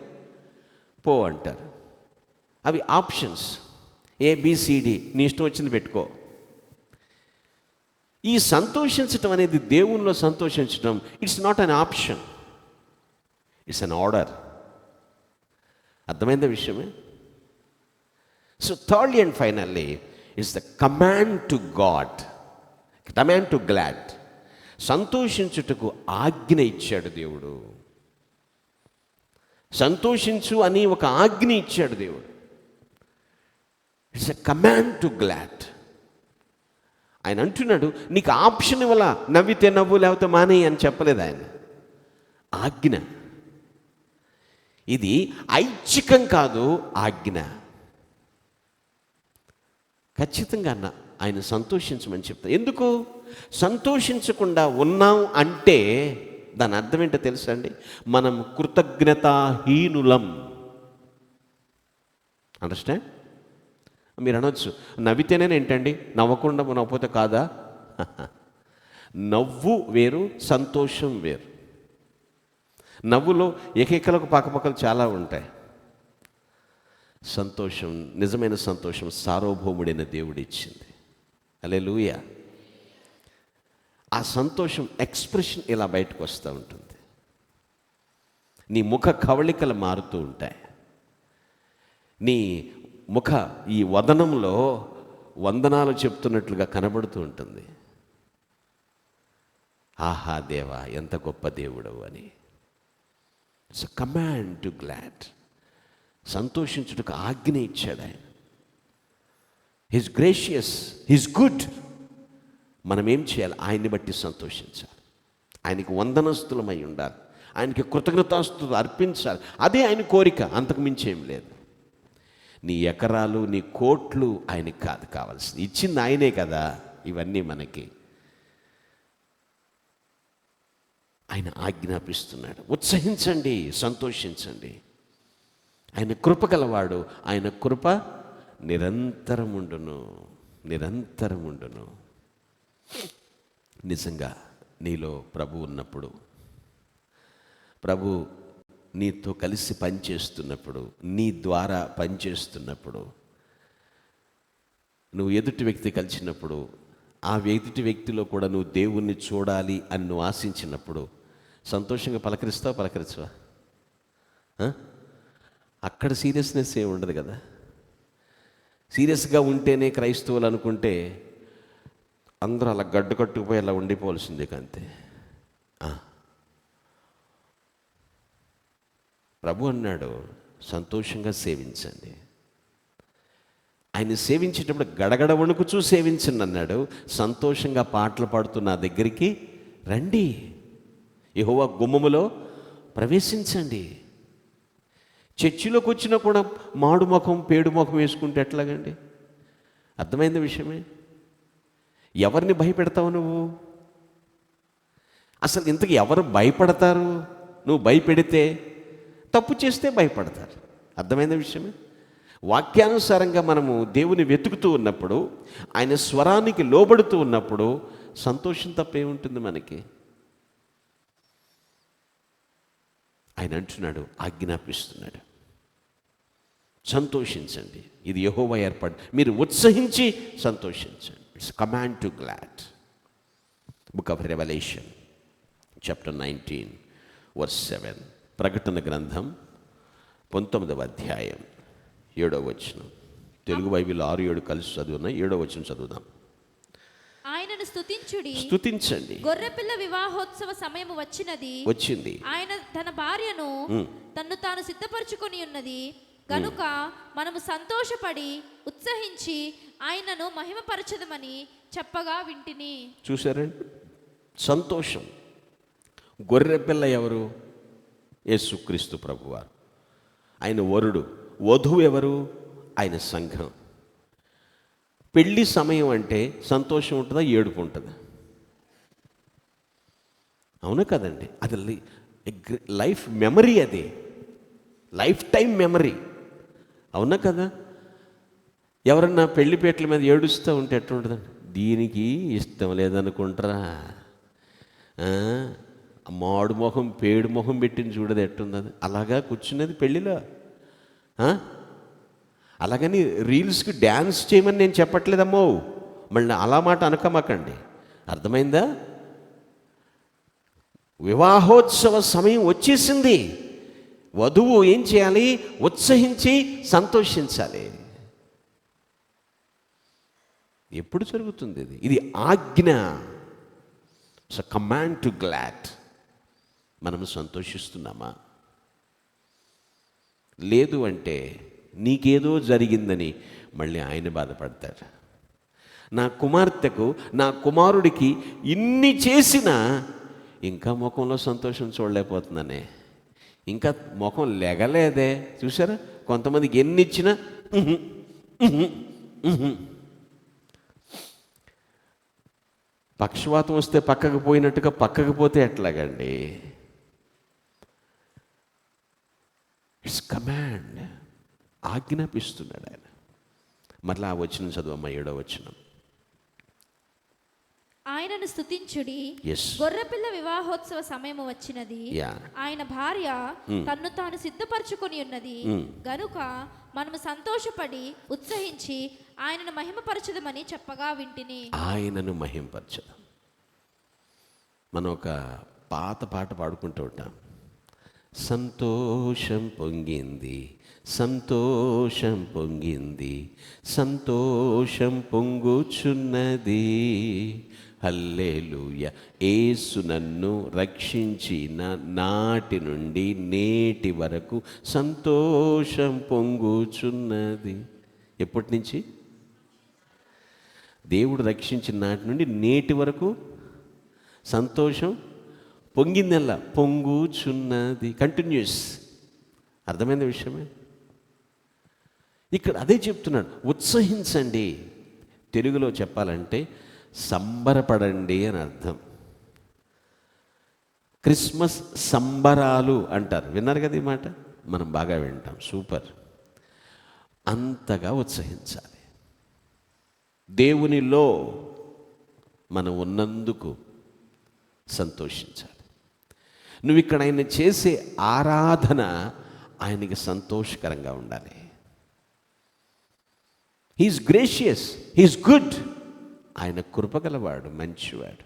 పో అంటారు. అవి ఆప్షన్స్. ABCD నీ ఇష్టం వచ్చింది పెట్టుకో. ఈ సంతోషించటం అనేది, దేవునిలో సంతోషించటం, it's not an option, it's an order. అర్థమైందా విషయమే? So thirdly and finally it's the command to God, command to glad. సంతోషించుటకు ఆజ్ఞ ఇచ్చాడు దేవుడు. సంతోషించు అని ఒక ఆజ్ఞ ఇచ్చాడు దేవుడు. It's a command to glad. ఆయన అంటున్నాడు, నీకు ఆప్షన్ ఇవ్వలా, నవ్వితే నవ్వు లేకపోతే మానేయి అని చెప్పలేదు ఆయన. ఆజ్ఞ. ఇది ఐచ్ఛికం కాదు, ఆజ్ఞ. ఖచ్చితంగా అన్న ఆయన సంతోషించమని చెప్తా. ఎందుకు సంతోషించకుండా ఉన్నాం అంటే దాని అర్థం ఏంటో తెలుసా అండి? మనం కృతజ్ఞతాహీనులం. అండర్స్టాండ్? మీరు అనొచ్చు, నవ్వితేనే ఏంటండి, నవ్వకుండా నవ్వకపోతే కాదా? నవ్వు వేరు, సంతోషం వేరు. నవ్వులో ఏకైకలకు పాకపక్కలు చాలా ఉంటాయి. సంతోషం, నిజమైన సంతోషం సార్వభౌముడైన దేవుడు ఇచ్చింది. హల్లెలూయా. ఆ సంతోషం ఎక్స్ప్రెషన్ ఇలా బయటకు వస్తూ ఉంటుంది. నీ ముఖ కవళికలు మారుతూ ఉంటాయి. నీ ముఖ ఈ వదనంలో వందనాలు చెప్తున్నట్లుగా కనబడుతూ ఉంటుంది. ఆహా దేవా, ఎంత గొప్ప దేవుడవు అని. It's a command to glad. సంతోషించుటకు ఆజ్ఞ ఇచ్చాడు ఆయన. His gracious, his good. మనం ఏం చేయాలి? ఆయన్ని బట్టి సంతోషించాలి. ఆయనకి వందనస్తులమై ఉండాలి. ఆయనకి కృతజ్ఞతాస్తులు అర్పించాలి. అదే ఆయన కోరిక, అంతకు మించి ఏం లేదు. నీ ఎకరాలు, నీ కోట్లు ఆయనకి కాదు కావాల్సింది. ఇచ్చింది ఆయనే కదా ఇవన్నీ మనకి. ఆయన ఆజ్ఞాపిస్తున్నాడు, ఉత్సహించండి, సంతోషించండి. ఆయన కృప గలవాడు. ఆయన కృప నిరంతరముండును, నిరంతరముండును. నిజంగా నీలో ప్రభు ఉన్నప్పుడు, ప్రభు నీతో కలిసి పనిచేస్తున్నప్పుడు, నీ ద్వారా పనిచేస్తున్నప్పుడు, నువ్వు ఎదుటి వ్యక్తి కలిసినప్పుడు, ఆ ఎదుటి వ్యక్తిలో కూడా నువ్వు దేవుణ్ణి చూడాలి అని నువ్వు ఆశించినప్పుడు సంతోషంగా పలకరిస్తావా, పలకరించవా? అక్కడ సీరియస్నెస్ ఏమి ఉండదు కదా. సీరియస్గా ఉంటేనే క్రైస్తవులు అనుకుంటే అందరూ అలా గడ్డు కట్టుకుపోయి అలా ఉండిపోవాల్సిందే అంతే. ప్రభు అన్నాడు, సంతోషంగా సేవించండి. ఆయన సేవించేటప్పుడు గడగడ వణుకుచూ సేవించండి అన్నాడు. సంతోషంగా పాటలు పాడుతూ నా దగ్గరికి రండి, యెహోవా గుమ్మములో ప్రవేశించండి. చర్చిలోకి వచ్చినా కూడా మాడు ముఖం, పేడు ముఖం వేసుకుంటే ఎట్లాగండి? అర్థమైంది విషయమే. ఎవరిని భయపెడతావు నువ్వు? అసలు ఇంతకు ఎవరు భయపడతారు? నువ్వు భయపెడితే, తప్పు చేస్తే భయపడతారు. అర్థమైంది విషయమే. వాక్యానుసారంగా మనము దేవుని వెతుకుతూ ఉన్నప్పుడు, ఆయన స్వరానికి లోబడుతూ ఉన్నప్పుడు సంతోషం తప్పేముంటుంది మనకి? ఆయన అంటున్నాడు, ఆజ్ఞాపిస్తున్నాడు, సంతోషించండి, ఇది యెహోవా ఏర్పాటు, మీరు ఉత్సహించి సంతోషించండి. It's command to glad. Book of Revelation chapter 19 verse 7. ప్రకటన గ్రంథం 19వ అధ్యాయం 7వ వచనం. తెలుగు బైబిల్ 6-7 కలిసి చదువున్నా. 7వ వచనం చదువుదాం. ఆయనను స్తుతించుడి, స్తుతించండి, గొర్రెపిల్ల వివాహోత్సవ సమయము వచ్చింది. ఆయన తన భార్యను తన్ను తాను సిద్ధపరచుకొని ఉన్నది గనుక మనము సంతోషపడి ఉత్సహించి ఆయనను మహిమపరచదమని చెప్పగా వింటిని. చూసారండి, సంతోషం. గొర్రెపిల్ల ఎవరు? యేసుక్రీస్తు ప్రభువారు. ఆయన వరుడు. వధువు ఎవరు? ఆయన సంఘం. పెళ్లి సమయం అంటే సంతోషం ఉంటుందా, ఏడుపు ఉంటుందా? అవునా కదండి? అది లైఫ్ మెమరీ, అది లైఫ్ టైం మెమరీ. అవునా కదా? ఎవరన్నా పెళ్లిపేటల మీద ఏడుస్తూ ఉంటే ఎట్లుంటుందండి? దీనికి ఇష్టం లేదనుకుంటారా? మాడు మొహం, పేడు మొహం పెట్టింది చూడదు ఎట్టుందని. అలాగా కూర్చున్నది పెళ్ళిలో. అలాగని రీల్స్కి డ్యాన్స్ చేయమని నేను చెప్పట్లేదమ్మో. మళ్ళీ అలా మాట అనకమాకండి. అర్థమైందా? వివాహోత్సవ సమయం వచ్చేసింది. వధువు ఏం చేయాలి? ఉత్సహించి సంతోషించాలి. ఎప్పుడు జరుగుతుంది ఇది? ఇది ఆజ్ఞ. It's a command to glad. మనము సంతోషిస్తున్నామా? లేదు అంటే నీకేదో జరిగిందని మళ్ళీ ఆయన బాధపడతాడు. నా కుమార్తెకు, నా కుమారుడికి ఇన్ని చేసినా ఇంకా ముఖంలో సంతోషం చూడలేకపోతున్నానే, ఇంకా ముఖం లెగలేదే. చూసారా, కొంతమందికి ఎన్ని ఇచ్చినా పక్షవాతం వస్తే పక్కకు పోయినట్టుగా పక్కకు పోతే ఎట్లాగండి? ఇట్స్ కమాండ్, ఆజ్ఞాపిస్తున్నాడు ఆయన. మరలా ఆ వచనం చదువమ్మ, 7వ వచనం. ఆయనను స్తుతించుడి, Yes. గొర్రెపిల్ల వివాహోత్సవ సమయము వచ్చినది, Yeah. ఆయన భార్య తన్ను తాను సిద్ధపరచుకొని ఉన్నది గనుక మనము సంతోషపడి ఉత్సహించి ఆయనను మహిమపరచదమని చెప్పగా వింటిని. ఆయనను మహింపరచడం. మనం ఒక పాత పాట పాడుకుంటూ ఉంటాం. సంతోషం పొంగింది, సంతోషం పొంగింది, సంతోషం పొంగుచున్నది, హల్లెలూయా. యేసు నన్ను రక్షించిన నాటి నుండి నేటి వరకు సంతోషం పొంగుచున్నది. ఎప్పటి నుంచి? దేవుడు రక్షించిన నాటి నుండి నేటి వరకు సంతోషం పొంగిందల్లా, పొంగుచున్నది, కంటిన్యూస్. అర్థమైన విషయమే. ఇక్కడ అదే చెప్తున్నాడు, ఉత్సహించండి. తెలుగులో చెప్పాలంటే సంబరపడండి అని అర్థం. క్రిస్మస్ సంబరాలు అంటారు, విన్నారు కదా ఈ మాట? మనం బాగా వింటాం, సూపర్. అంతగా ఉత్సహించాలి. దేవునిలో మనం ఉన్నందుకు సంతోషించాలి. నువ్వు ఇక్కడ ఆయన చేసే ఆరాధన ఆయనకి సంతోషకరంగా ఉండాలి. He's gracious, he's good. ఆయన కృపగలవాడు, మంచివాడు.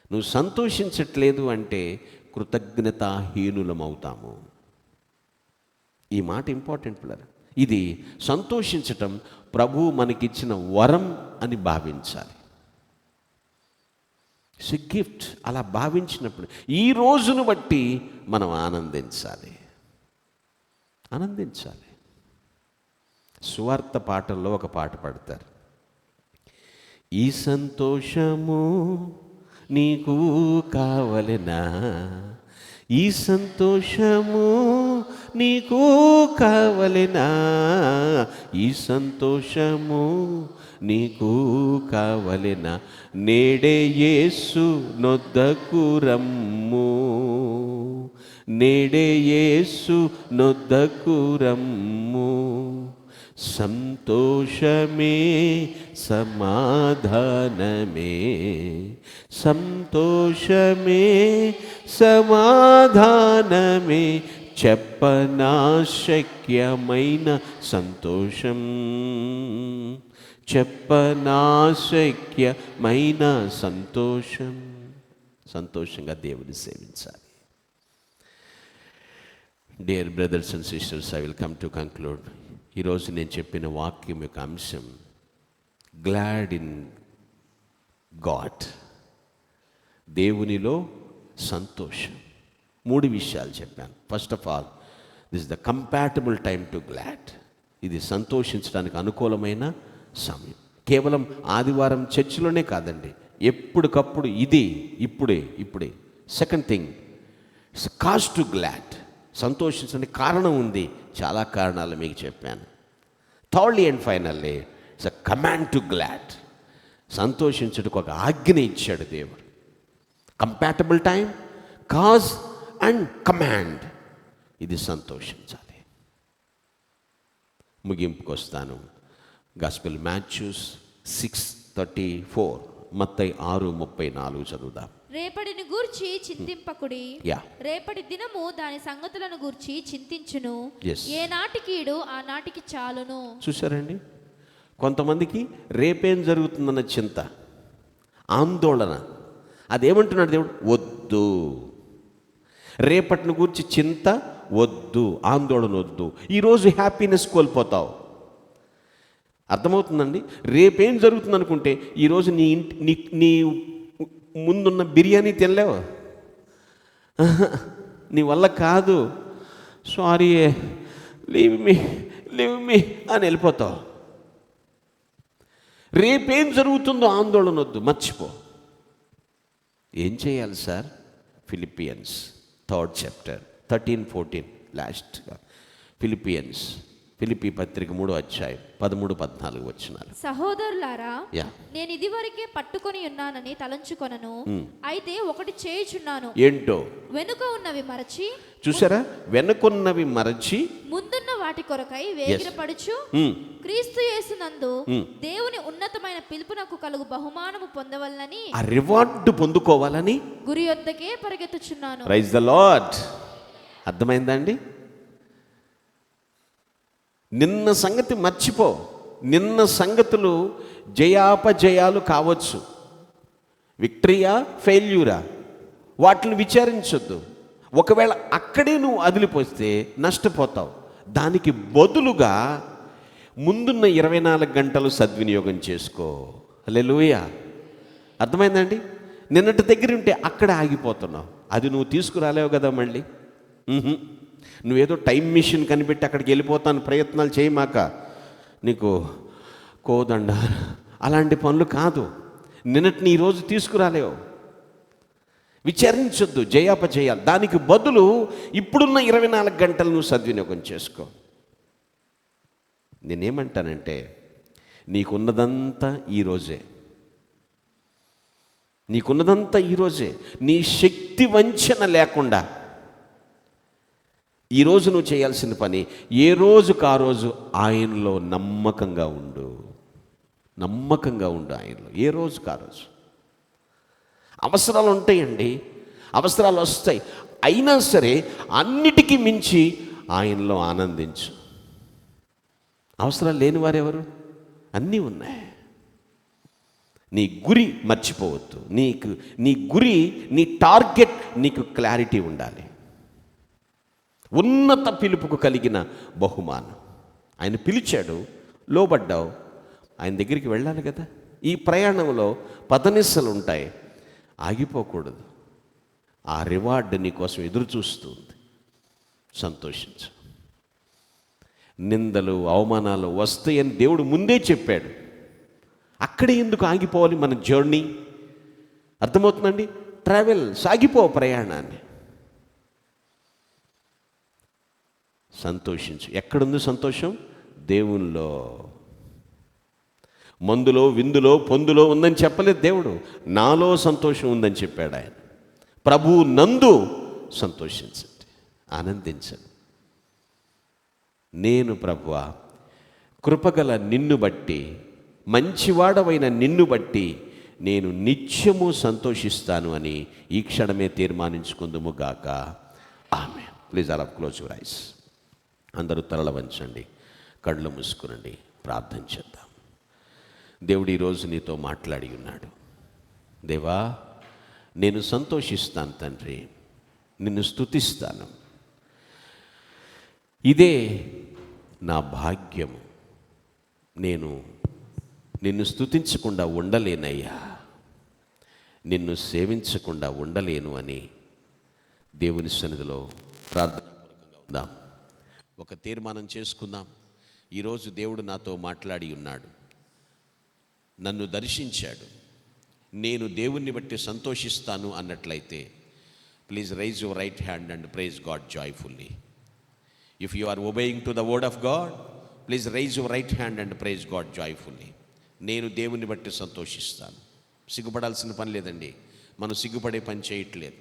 నువ్వు సంతోషించట్లేదు అంటే కృతజ్ఞతాహీనులమవుతాము. ఈ మాట ఇంపార్టెంట్ పిల్లలు. ఇది సంతోషించటం ప్రభువు మనకిచ్చిన వరం అని భావించాలి. It's a gift. అలా భావించినప్పుడు ఈ రోజును బట్టి మనం ఆనందించాలి. సువార్త పాటల్లో ఒక పాట పాడతారు. ఈ సంతోషము నీకు కావలెనా, ఈ సంతోషము నీకు కావలెనా, ఈ సంతోషము నీకు కావలెనా, నేడే యేసు నొద్దకు రమ్ము, నేడే యేసు నొద్దకు రమ్ము, సంతోషమే సమాధానమే, సంతోషమే సమాధానమే, చెప్పనాశక్యమైన సంతోషం, చెప్పనాశక్యమైన సంతోషం. సంతోషంగా దేవుని సేవించాలి. Dear brothers and sisters, I will come to conclude. ఈరోజు నేను చెప్పిన వాక్యం యొక్క అంశం గ్లాడ్ ఇన్ గాడ్, దేవునిలో సంతోషం. 3 విషయాలు చెప్పాను. First of all, this is the compatible time to glad. ఇది సంతోషించడానికి అనుకూలమైన సమయం. కేవలం ఆదివారం చర్చిలోనే కాదండి, ఎప్పటికప్పుడు ఇది ఇప్పుడే. Second thing, it's cause to glad. సంతోషించడానికి కారణం ఉంది, చాలా కారణాలు మీకు చెప్పాను. Thirdly and finally, it's a command to glad. సంతోషించుటకు ఒక ఆజ్ఞ ఇచ్చాడు దేవుడు. Compatible time, cause and command. ఇది సంతోషించాలి. ముగింపుకు వస్తాను. గాస్పెల్ మాథ్యూస్ 6:34, మత్తయి 6:34 చదువుదాం. రేపటిని గూర్చి చింతింపకుడి, Yeah. రేపటి దినము దాని సంగతులను గూర్చి చింతించును, Yes. ఏ నాటికీడు ఆ నాటికి చాలును. చూసారండి, కొంతమందికి రేపేం జరుగుతుందన్న చింత, ఆందోళన. అదేమంటున్నాడు దేవుడు? వద్దు. రేపటిని గురించి చింత వద్దు, ఆందోళన వద్దు. ఈరోజు హ్యాపీనెస్ కోల్పోతావు. అర్థమవుతుందండి? రేపేం జరుగుతుంది అనుకుంటే ఈరోజు నీ ముందున్న బిర్యానీ తినలేవు, నీ వల్ల కాదు, సారీ, లీవ్ మీ అని వెళ్ళిపోతావు. రేపేం జరుగుతుందో ఆందోళన వద్దు, మర్చిపో. ఏం చేయాలి సార్? ఫిలిపియన్స్ 3rd చాప్టర్ 13-14 లాస్ట్గా. ఫిలిప్పీ పత్రిక 3వ అధ్యాయం 13-14 వచనాలు. సహోదరులారా, యా, నేను ఇదివరకే పట్టుకొని ఉన్నానని తలంచుకొనను. అయితే ఒకటి చేయుచున్నాను, ఏంటో వెనుక ఉన్నవి మరచి. చూసారా? వెనుకున్నవి మరచి ముందున్న వాటి కొరకై వేగిరపడుచు క్రీస్తు యేసునందు దేవుని ఉన్నతమైన పిలుపునకు కలుగు బహుమానము పొందవలనని, ఆ రివార్డు పొందుకోవాలని గురి యొద్దకే పరిగెత్తుచున్నాను. Prize the Lord. అర్థమైందా అండి? నిన్న సంగతి మర్చిపో. నిన్న సంగతులు జయాపజయాలు కావచ్చు, విక్టరీయా ఫెయిల్యూరా, వాటిని విచారించొద్దు. ఒకవేళ అక్కడే నువ్వు అదిలిపోతే నష్టపోతావు. దానికి బదులుగా ముందున్న 24 గంటలు సద్వినియోగం చేసుకో. హల్లెలూయా. అర్థమైందండి? నిన్నటి దగ్గర ఉంటే అక్కడ ఆగిపోతున్నావు. అది నువ్వు తీసుకురాలేవు కదా మళ్ళీ. నువ్వేదో టైం మిషన్ కనిపెట్టి అక్కడికి వెళ్ళిపోతాను ప్రయత్నాలు చేయమాక. నీకు కోదండ అలాంటి పనులు కాదు. నిన్నటిని ఈరోజు తీసుకురాలేవు. విచారించొద్దు జయాపజయాలు. దానికి బదులు ఇప్పుడున్న 24 గంటలు నువ్వు సద్వినియోగం చేసుకో. నేనేమంటానంటే, నీకున్నదంతా ఈరోజే. నీ శక్తి వంచన లేకుండా ఈరోజు నువ్వు చేయాల్సిన పని, ఏ రోజుకు ఆ రోజు ఆయనలో నమ్మకంగా ఉండు. ఆయనలో ఏ రోజుకు ఆ రోజు. అవసరాలు ఉంటాయండి, అవసరాలు వస్తాయి. అయినా సరే అన్నిటికీ మించి ఆయనలో ఆనందించు. అవసరాలు లేని వారెవరు? అన్నీ ఉన్నాయి. నీ గురి మర్చిపోవద్దు. నీ గురి, నీ టార్గెట్, నీకు క్లారిటీ ఉండాలి. ఉన్నత పిలుపుకు కలిగిన బహుమానం. ఆయన పిలిచాడు, లోబడ్డావు, ఆయన దగ్గరికి వెళ్ళాలి కదా. ఈ ప్రయాణంలో పదనిస్సలు ఉంటాయి, ఆగిపోకూడదు. ఆ రివార్డ్ నీ కోసం ఎదురు చూస్తుంది. సంతోషించు. నిందలు అవమానాలు వస్తాయని దేవుడు ముందే చెప్పాడు. అక్కడే ఎందుకు ఆగిపోవాలి మన జర్నీ? అర్థమవుతుందండి? ట్రావెల్, సాగిపో ప్రయాణాన్ని. సంతోషించు. ఎక్కడుంది సంతోషం? దేవునిలో. మందులో, విందులో, పొందులో ఉందని చెప్పలేదు దేవుడు. నాలో సంతోషం ఉందని చెప్పాడు ఆయన. ప్రభువు నందు సంతోషించండి, ఆనందించండి. నేను ప్రభువా, కృపగల నిన్ను బట్టి, మంచివాడవైన నిన్ను బట్టి నేను నిత్యము సంతోషిస్తాను అని ఈ క్షణమే తీర్మానించుకుందుము గాక. Amen. Please all close your eyes. అందరూ తలల వంచండి, కళ్ళు మూసుకునండి, ప్రార్థన చేద్దాం. దేవుడు ఈరోజు నీతో మాట్లాడి ఉన్నాడు. దేవా, నేను సంతోషిస్తాను తండ్రి, నిన్ను స్తుతిస్తాను. ఇదే నా భాగ్యము. నేను నిన్ను స్తుతించకుండా ఉండలేనయ్యా, నిన్ను సేవించకుండా ఉండలేను అని దేవుని సన్నిధిలో ప్రార్థనాపూర్వకంగా ఉందాం. ఒక తీర్మానం చేసుకుందాం. ఈరోజు దేవుడు నాతో మాట్లాడి ఉన్నాడు, నన్ను దర్శించాడు, నేను దేవుణ్ణి బట్టి సంతోషిస్తాను అన్నట్లయితే please raise your right hand and praise God joyfully. If you are obeying to the word of God, please raise your right hand and praise God joyfully. నేను దేవుణ్ణి బట్టి సంతోషిస్తాను. సిగ్గుపడాల్సిన పని లేదండి. మనం సిగ్గుపడే పని చేయట్లేదు.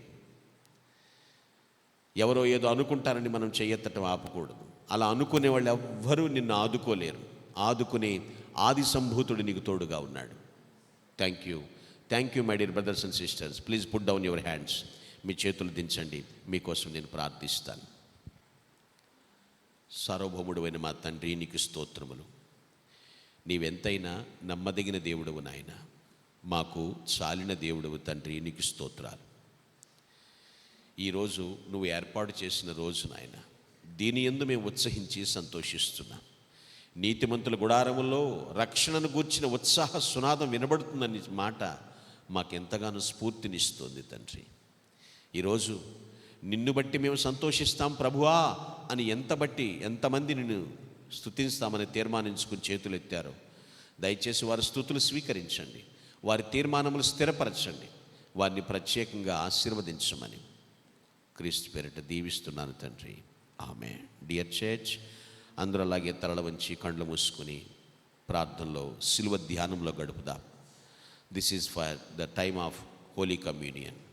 ఎవరో ఏదో అనుకుంటారని మనం చేయెత్తటం ఆపకూడదు. అలా అనుకునే వాళ్ళు ఎవ్వరూ నిన్ను ఆదుకోలేరు. ఆదుకునే ఆది సంభూతుడు నీకు తోడుగా ఉన్నాడు. Thank you my dear brothers and sisters. Please put down your hands. మీ చేతులు దించండి. మీకోసం నేను ప్రార్థిస్తాను. సార్వభౌముడు అయిన మా తండ్రి, నీకు స్తోత్రములు. నీవెంతైనా నమ్మదగిన దేవుడవు నాయన, మాకు చాలిన దేవుడవు తండ్రి, నీకు స్తోత్రాలు. ఈరోజు నువ్వు ఏర్పాటు చేసిన రోజు నాయన, దీని యందు మేము ఉత్సహించి సంతోషిస్తున్నాం. నీతిమంతుల గుడారములో రక్షణను గూర్చిన ఉత్సాహ సునాదం వినబడుతుందని మాట మాకెంతగానో స్ఫూర్తినిస్తుంది తండ్రి. ఈరోజు నిన్ను బట్టి మేము సంతోషిస్తాం ప్రభువా అని ఎంతమంది నిన్ను స్తుతిస్తామని తీర్మానించుకుని చేతులెత్తారో దయచేసి వారి స్తుతులు స్వీకరించండి, వారి తీర్మానములు స్థిరపరచండి, వారిని ప్రత్యేకంగా ఆశీర్వదించమని క్రీస్తు పేరిట దీవిస్తున్నాను తండ్రి. ఆమె. డియర్ చర్చ్, అందరూ అలాగే తలల వంచి కళ్ళు మూసుకుని ప్రార్థనలో సిలువ ధ్యానంలో గడుపుదాం. This is for the time of holy communion.